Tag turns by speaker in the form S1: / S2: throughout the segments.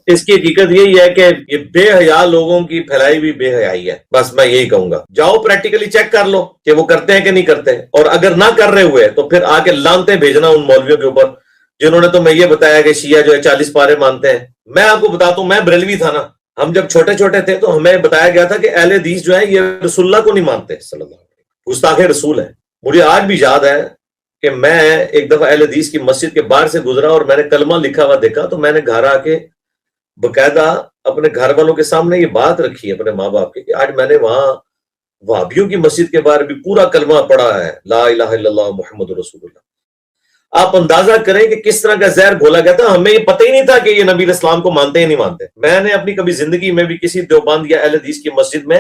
S1: اس کی حقیقت یہی ہے کہ یہ بے حیا لوگوں کی پھیلائی ہوئی بے حیائی ہے. بس میں یہی کہوں گا, جاؤ پریکٹیکلی چیک کر لو کہ وہ کرتے ہیں کہ نہیں کرتے, اور اگر نہ کر رہے ہوئے تو پھر آ کے لانتے بھیجنا ان مولویوں کے اوپر جنہوں نے تمہیں یہ بتایا کہ شیعہ جو ہے 40 پارے مانتے ہیں. میں آپ کو بتاتا ہوں, میں بریلوی تھا نا, ہم جب چھوٹے چھوٹے تھے تو ہمیں بتایا گیا تھا کہ اہل حدیث جو ہے یہ رسول اللہ کو نہیں مانتے صلی اللہ علیہ وسلم, گستاخ رسول ہے. مجھے آج بھی یاد ہے کہ میں ایک دفعہ اہل حدیث کی مسجد کے باہر سے گزرا اور میں نے کلمہ لکھا ہوا دیکھا, تو میں نے گھر آ کے باقاعدہ اپنے گھر والوں کے سامنے یہ بات رکھی اپنے ماں باپ کی کہ آج میں نے وہاں وہابیوں کی مسجد کے باہر بھی پورا کلمہ پڑھا ہے, لا الہ الا اللہ محمد رسول اللہ. آپ اندازہ کریں کہ کس طرح کا زہر گھولا گیا تھا. ہمیں یہ پتہ ہی نہیں تھا کہ یہ نبی علیہ السلام کو مانتے ہی نہیں مانتے. میں نے اپنی کبھی زندگی میں بھی کسی دیوبند یا اہل حدیث کی مسجد میں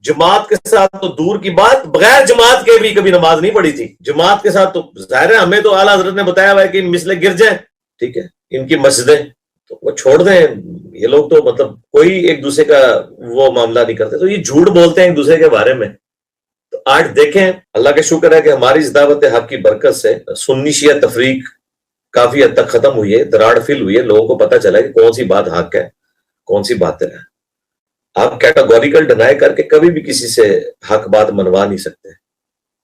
S1: جماعت کے ساتھ تو دور کی بات, بغیر جماعت کے بھی کبھی نماز نہیں پڑھی تھی. جماعت کے ساتھ تو ظاہر ہے, ہمیں تو اعلیٰ حضرت نے بتایا ہوا ہے کہ ان مسلے گر جائیں, ٹھیک ہے, ان کی مسجدیں تو وہ چھوڑ دیں. یہ لوگ تو مطلب کوئی ایک دوسرے کا وہ معاملہ نہیں کرتے, تو یہ جھوٹ بولتے ہیں ایک دوسرے کے بارے میں. تو آج دیکھیں, اللہ کا شکر ہے کہ ہماری اس دعوت حق کی برکت سے سنی شیعہ تفریق کافی حد تک ختم ہوئی ہے, دراڑ فل ہوئی ہے. لوگوں کو پتہ چلا کہ کون سی بات حق ہے کون سی باطل ہے. آپ کیٹاگوریکل ڈینائی کر کے کبھی بھی کسی سے حق بات منوا نہیں سکتے.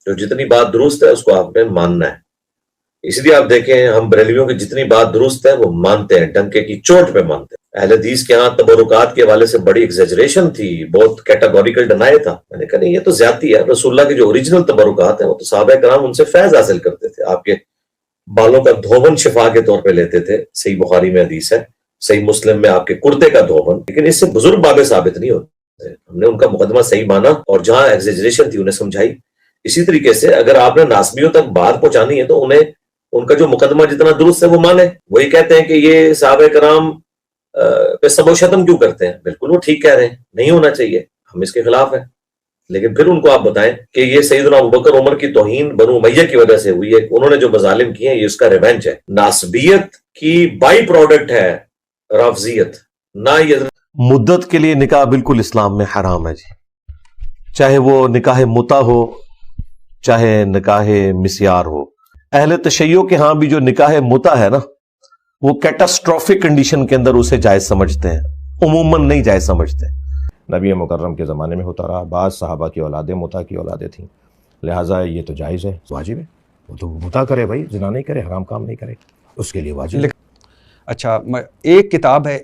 S1: جو جتنی بات درست ہے اس کو آپ نے ماننا ہے. اس لیے آپ دیکھیں, ہم بریلویوں کی جتنی بات درست ہے وہ مانتے ہیں, ڈنکے کی چوٹ پہ مانتے ہیں. اہل حدیث کے ہاں تبرکات کے حوالے سے بڑی ایگزیجریشن تھی, بہت کیٹاگوریکل ڈینائی تھا. میں نے کہا نہیں, یہ تو زیادتی ہے. رسول اللہ کے جو اوریجنل تبرکات ہیں وہ تو صحابہ کرام ان سے فیض حاصل کرتے تھے. آپ کے بالوں کا دھوبن شفا کے طور پہ لیتے تھے, صحیح بخاری میں حدیث ہے, صحیح مسلم میں آپ کے کرتے کا دھوبن. لیکن اس سے بزرگ بابے ثابت نہیں ہوتے. ہم نے ان کا مقدمہ صحیح مانا اور جہاں ایگزیجریشن تھی انہیں سمجھائی. اسی طریقے سے اگر آپ نے ناسبیوں تک بات پہنچانی ہے تو انہیں ان کا جو مقدمہ جتنا درست ہے وہ مانے. وہی کہتے ہیں کہ یہ صحابہ کرام پہ سب و شتم کیوں کرتے ہیں, بالکل وہ ٹھیک کہہ رہے ہیں, نہیں ہونا چاہیے, ہم اس کے خلاف ہیں. لیکن پھر ان کو آپ بتائیں کہ یہ سیدنا ابوبکر عمر کی توہین بنو امیہ کی وجہ سے ہوئی ہے, انہوں نے جو مظالم کیے ہیں یہ اس کا ریونج ہے. ناسبیت کی بائی پروڈکٹ ہے رافضیت, نہ یہ
S2: مدت کے لیے نکاح بالکل اسلام میں حرام ہے جی, چاہے وہ نکاح متع ہو چاہے نکاح مسیار ہو. اہل تشیع کے ہاں بھی جو نکاح متع ہے نا, وہ کیٹاسٹروفک کنڈیشن کے اندر اسے جائز سمجھتے ہیں, عموماً نہیں جائز سمجھتے.
S3: نبی مکرم کے زمانے میں ہوتا رہا, بعض صحابہ کی اولادیں متع کی اولادیں تھیں, لہٰذا یہ تو جائز ہے, واجب ہے. وہ تو متع کرے بھائی, زنا نہیں کرے, حرام کام نہیں کرے, اس کے لیے واجب ہے.
S4: اچھا, ایک کتاب ہے,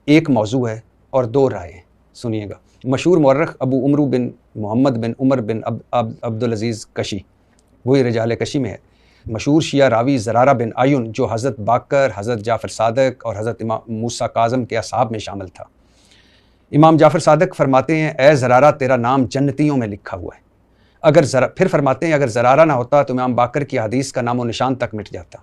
S4: ایک موضوع ہے اور دو رائے. سنیے گا. مشہور مورخ ابو عمرو بن محمد بن عمر بن عبدالعزیز کشی, وہی رجال کشی میں ہے. مشہور شیعہ راوی زرارہ بن عیون جو حضرت باقر, حضرت جعفر صادق اور حضرت امام موسیٰ کاظم کے اصحاب میں شامل تھا. امام جعفر صادق فرماتے ہیں, اے زرارہ تیرا نام جنتیوں میں لکھا ہوا ہے. پھر فرماتے ہیں اگر زرارہ نہ ہوتا تو امام باقر کی حدیث کا نام و نشان تک مٹ جاتا.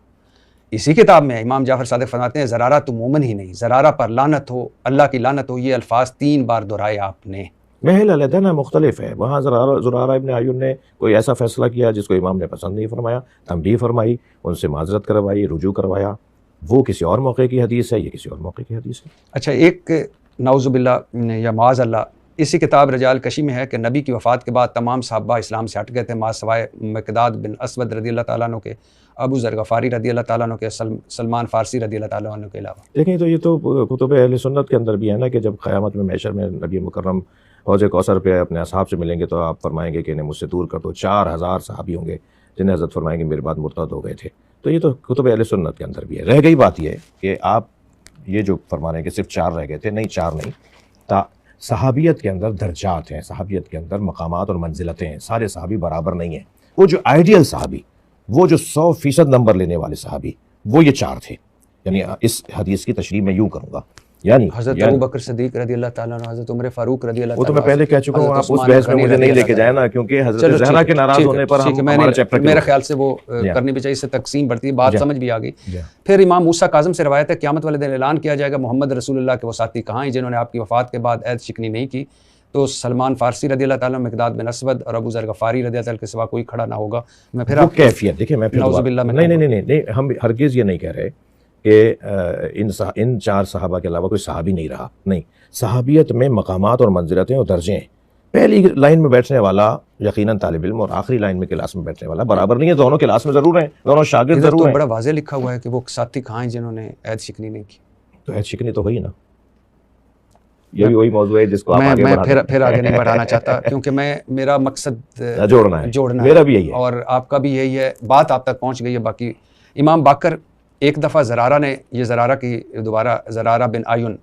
S4: اسی کتاب میں امام جعفر صادق فرماتے ہیں, زرارہ تو مومن ہی نہیں, زرارہ پر لعنت ہو, اللہ کی لعنت ہو. یہ الفاظ 3 بار دہرائے آپ نے.
S3: محل علیحدہ نا مختلف ہے. وہاں زرارہ ابن عیون نے کوئی ایسا فیصلہ کیا جس کو امام نے پسند نہیں فرمایا, تنبیہ فرمائی, ان سے معذرت کروائی, رجوع کروایا. وہ کسی اور موقع کی حدیث ہے, یہ کسی اور موقع کی حدیث ہے.
S4: اچھا, ایک نعوذ باللہ یا معاذ اللہ اسی کتاب رجال کشی میں ہے کہ نبی کی وفات کے بعد تمام صحابہ اسلام سے ہٹ گئے تھے ما سوائے مقداد بن اسود رضی اللہ تعالیٰ عنہ کے, ابو ذر غفاری رضی اللہ تعالیٰ عنہ کے, سلمان فارسی رضی اللہ تعالیٰ عنہ کے علاوہ.
S3: دیکھیں تو یہ تو کتب اہل سنت کے اندر بھی ہے نا کہ جب قیامت میں محشر میں نبی مکرم حوض کوثر پہ اپنے اصحاب سے ملیں گے تو آپ فرمائیں گے کہ انہیں مجھ سے دور کر دو. 4000 صحابی ہوں گے جنہیں حضرت فرمائیں گے میرے بعد مرتد ہو گئے تھے. تو یہ تو کتب اہل سنت کے اندر بھی ہے. رہ گئی بات یہ کہ آپ یہ جو فرما رہے ہیں کہ صرف 4 رہ گئے تھے, نہیں 4 نہیں, صحابیت کے اندر درجات ہیں, صحابیت کے اندر مقامات اور منزلتیں ہیں. سارے صحابی برابر نہیں ہیں. وہ جو آئیڈیل صحابی, وہ جو 100% نمبر لینے والے صحابی, وہ یہ 4 تھے. یعنی اس حدیث کی تشریح میں یوں کروں گا, یعنی
S4: حضرت ابوبکر صدیق رضی اللہ تعالیٰ عنہ, حضرت عمر فاروق رضی اللہ
S3: وہ تو
S4: تعالیٰ
S3: میں پہلے کہہ چکا ہوں, آپ اس بحث میں مجھے نہیں لے کے جائیں نا, کیونکہ حضرت زہرا کے ناراض ہونے پر ہمارا چیپٹر
S4: میرے خیال سے وہ کرنی بھی چاہیے, اس سے تقسیم بڑھتی ہے, بات سمجھ بھی آ گئی. پھر امام موسیٰ کاظم سے روایت ہے قیامت والے دن اعلان کیا جائے گا محمد رسول اللہ کے وہ ساتھی کہاں ہیں جنہوں نے آپ کی وفات کے بعد عہد شکنی نہیں کی. تو سلمان فارسی رضی اللہ تعالیٰ, مقداد بن اسود اور ابو ذر غفاری رضی اللہ تعالیٰ کے سوا کوئی کھڑا نہ ہوگا. میں پھر آپ
S3: کیفیت دیکھیں, میں نہیں, ہم ہرگز یہ نہیں کہہ رہے کہ ان 4 صحابہ کے علاوہ کوئی صحابی نہیں رہا. نہیں, صحابیت میں مقامات اور منزلتیں اور درجے ہیں. پہلی لائن میں بیٹھنے والا یقیناً طالب علم, اور آخری لائن میں کلاس میں بیٹھنے والا برابر نہیں ہے. دونوں کلاس میں ضرور ہیں, دونوں شاگرد ضرور ہیں.
S4: بڑا واضح لکھا ہوا ہے کہ وہ ساتھی کہاں ہیں جنہوں نے عہد شکنی نہیں کی.
S3: تو عہد شکنی تو ہوئی نا. یہ بھی وہی موضوع ہے جس کو آپ آگے
S4: میں
S3: بڑھانا
S4: پھر آگے نہیں بڑھانا چاہتا کیونکہ میرا مقصد
S3: جوڑنا ہے.
S4: جوڑنا
S3: میرا بھی یہی ہے.
S4: اور آپ کا بھی یہی ہے. بات آپ تک پہنچ گئی ہے. باقی امام باقر ایک دفعہ زرارہ نے، یہ زرارہ کی دوبارہ زرارہ بن آیون،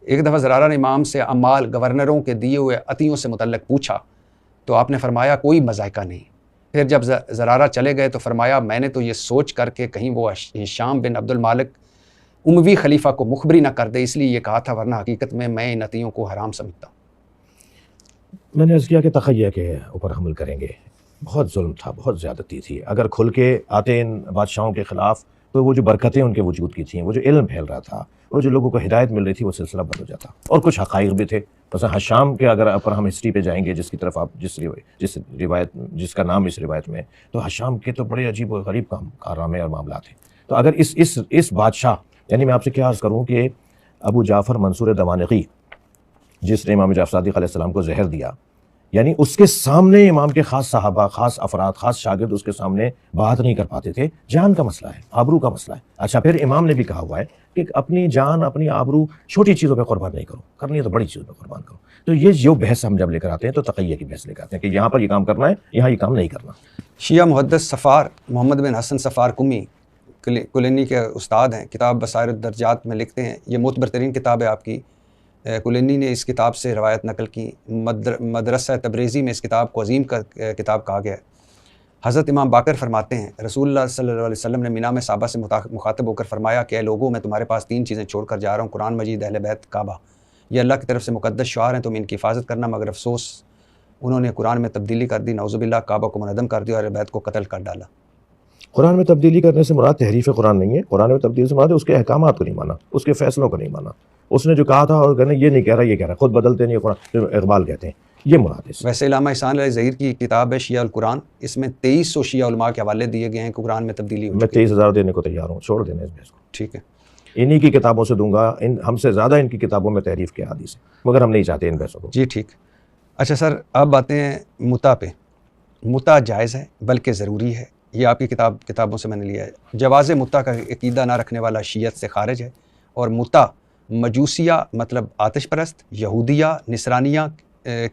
S4: ایک دفعہ زرارہ نے امام سے امال گورنروں کے دیے ہوئے عطیوں سے متعلق پوچھا تو آپ نے فرمایا کوئی مذائقہ نہیں. پھر جب زرارہ چلے گئے تو فرمایا میں نے تو یہ سوچ کر کے کہیں وہ ہشام بن عبد المالک اموی خلیفہ کو مخبری نہ کر دے اس لیے یہ کہا تھا، ورنہ حقیقت میں ان عطیوں کو حرام سمجھتا ہوں.
S3: میں نے عرض کیا کہ تخیہ کے اوپر حمل کریں گے. بہت ظلم تھا، بہت زیادتی تھی. اگر کھل کے آتے ان بادشاہوں کے خلاف تو وہ جو برکتیں ان کے وجود کی تھیں، وہ جو علم پھیل رہا تھا، وہ جو لوگوں کو ہدایت مل رہی تھی، وہ سلسلہ بند ہو جاتا. اور کچھ حقائق بھی تھے. مثلا ہشام کے اگر پر ہم ہسٹری پہ جائیں گے، جس کی طرف آپ جس کا نام اس روایت میں ہے، تو ہشام کے تو بڑے عجیب و غریب کارنامے اور معاملات ہیں. تو اگر اس بادشاہ، یعنی میں آپ سے کیا عرض کروں کہ ابو جعفر منصور دمانقی جس نے امام جعفر صادق علیہ السلام کو زہر دیا، یعنی اس کے سامنے امام کے خاص صحابہ، خاص افراد، خاص شاگرد اس کے سامنے بات نہیں کر پاتے تھے. جان کا مسئلہ ہے، آبرو کا مسئلہ ہے. اچھا پھر امام نے بھی کہا ہوا ہے کہ اپنی جان، اپنی آبرو چھوٹی چیزوں پہ قربان نہیں کرو، کرنی ہے تو بڑی چیزوں پہ قربان کرو. تو یہ جو بحث ہم جب لے کر آتے ہیں تو تقیہ کی بحث لے کر آتے ہیں کہ یہاں پر یہ کام کرنا ہے، یہاں یہ کام نہیں کرنا.
S4: شیعہ محدث صفار محمد بن حسن صفار کمی کلینی کے استاد ہیں، کتاب بصائر الدرجات میں لکھتے ہیں، یہ معتبر ترین کتاب ہے آپ کی. کلینی نے اس کتاب سے روایت نقل کی. مدرسہ تبریزی میں اس کتاب کو عظیم کا کتاب کہا گیا ہے. حضرت امام باقر فرماتے ہیں رسول اللہ صلی اللہ علیہ وسلم نے مینا میں صحابہ سے مخاطب ہو کر فرمایا کہ اے لوگوں، میں تمہارے پاس 3 چیزیں چھوڑ کر جا رہا ہوں، قرآن مجید، اہل بیت، کعبہ. یہ اللہ کی طرف سے مقدس شعار ہیں، تم ان کی حفاظت کرنا. مگر افسوس انہوں نے قرآن میں تبدیلی کر دی، نعوذ باللہ، کعبہ کو منہدم کر دیا اور اہل بیت کو قتل کر ڈالا.
S3: قرآن میں تبدیلی کرنے سے مراد تحریف قرآن نہیں ہے. قرآن میں تبدیلی سے مراد ہے اس کے احکامات کو نہیں مانا، اس کے فیصلوں کو نہیں مانا. اس نے جو کہا تھا اور کہنا یہ نہیں کہہ رہا، یہ کہہ رہا، خود بدلتے نہیں قرآن، جو اقبال کہتے ہیں، یہ مراد ہے.
S4: ویسے علامہ احسان علیہ ظہیر کی کتاب ہے شیعہ القرآن، اس میں 2300 شیعہ علماء کے حوالے دیے گئے ہیں کہ قرآن میں تبدیلی ہو
S3: میں
S4: چکی ہے.
S3: 23,000 دینے کو تیار ہوں، چھوڑ دینا اس بحث کو.
S4: ٹھیک ہے.
S3: انہی کی کتابوں سے دوں گا. ہم سے زیادہ ان کی کتابوں میں تحریف کے حدیث ہے، مگر ہم نہیں چاہتے ان بحثوں کو.
S4: جی ٹھیک. اچھا سر، اب آتے ہیں متع پہ. متع جائز ہے بلکہ ضروری ہے، یہ آپ کی کتابوں سے میں نے لیا ہے. جواز متع کا عقیدہ نہ رکھنے والا شیعت سے خارج ہے، اور متع مجوسیہ مطلب آتش پرست، یہودیہ، نصرانیہ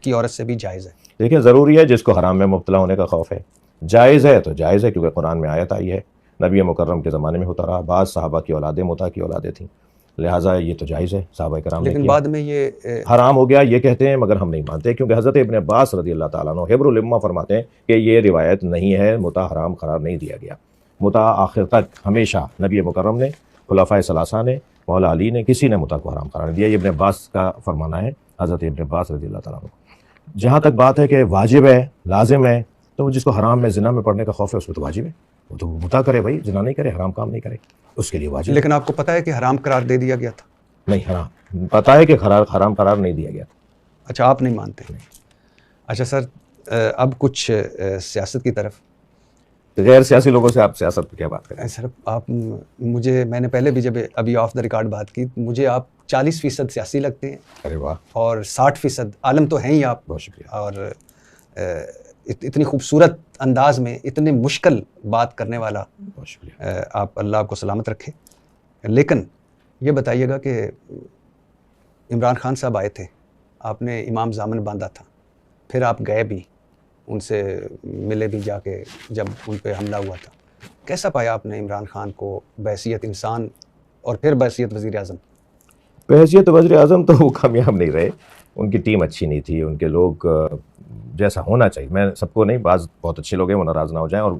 S4: کی عورت سے بھی جائز ہے.
S3: دیکھیں ضروری ہے جس کو حرام میں مبتلا ہونے کا خوف ہے. جائز ہے تو جائز ہے کیونکہ قرآن میں آیت آئی ہے، نبی مکرم کے زمانے میں ہوتا رہا، بعض صحابہ کی اولادیں متع کی اولادیں تھیں، لہٰذا یہ تو جائز ہے. صحابہ کرام نے
S4: لیکن
S3: کیا.
S4: بعد میں یہ
S3: حرام ہو گیا یہ کہتے ہیں، مگر ہم نہیں مانتے کیونکہ حضرت ابن عباس رضی اللہ تعالیٰ عنہ حبر الامہ فرماتے ہیں کہ یہ روایت نہیں ہے، متع حرام قرار نہیں دیا گیا. متع آخر تک ہمیشہ نبی مکرم نے، خلفائے ثلاثہ نے، مولا علی نے، کسی نے متع کو حرام قرار نہیں دیا. یہ ابن عباس کا فرمانا ہے، حضرت ابن عباس رضی اللہ تعالیٰ عنہ. جہاں تک بات ہے کہ واجب ہے، لازم ہے، تو جس کو حرام میں زنا میں پڑنے کا خوف ہے اس کو تو واجب ہے، وہ تو متع کرے بھائی، زنا نہیں کرے، حرام کام نہیں کرے، اس کے لیے واجب ہے.
S4: لیکن آپ کو پتہ ہے کہ حرام قرار دے دیا گیا تھا.
S3: نہیں، حرام پتہ ہے کہ حرام قرار نہیں دیا گیا.
S4: اچھا آپ نہیں مانتے. اچھا سر، اب کچھ سیاست کی طرف.
S3: غیر سیاسی لوگوں سے آپ سیاست پہ کیا بات کریں؟
S4: سر آپ میں نے پہلے بھی جب ابھی آف دا ریکارڈ بات کی، مجھے آپ 40% سیاسی لگتے ہیں.
S3: ارے واہ،
S4: اور 60% عالم تو ہیں ہی آپ.
S3: بہت شکریہ.
S4: اور اتنی خوبصورت انداز میں اتنے مشکل بات کرنے والا،
S3: بہت شکریہ.
S4: آپ اللہ آپ کو سلامت رکھے. لیکن یہ بتائیے گا کہ عمران خان صاحب آئے تھے، آپ نے امام ضامن باندھا تھا، پھر آپ گئے بھی، ان سے ملے بھی جا کے جب ان پہ حملہ ہوا تھا. کیسا پایا آپ نے عمران خان کو بحیثیت انسان اور پھر بحیثیت وزیر اعظم؟
S3: بحیثیت وزیر اعظم تو وہ کامیاب نہیں رہے، ان کی ٹیم اچھی نہیں تھی، ان کے لوگ جیسا ہونا چاہیے. میں سب کو نہیں، بعض بہت اچھے لوگ ہیں، وہ ناراض نہ ہو جائیں. اور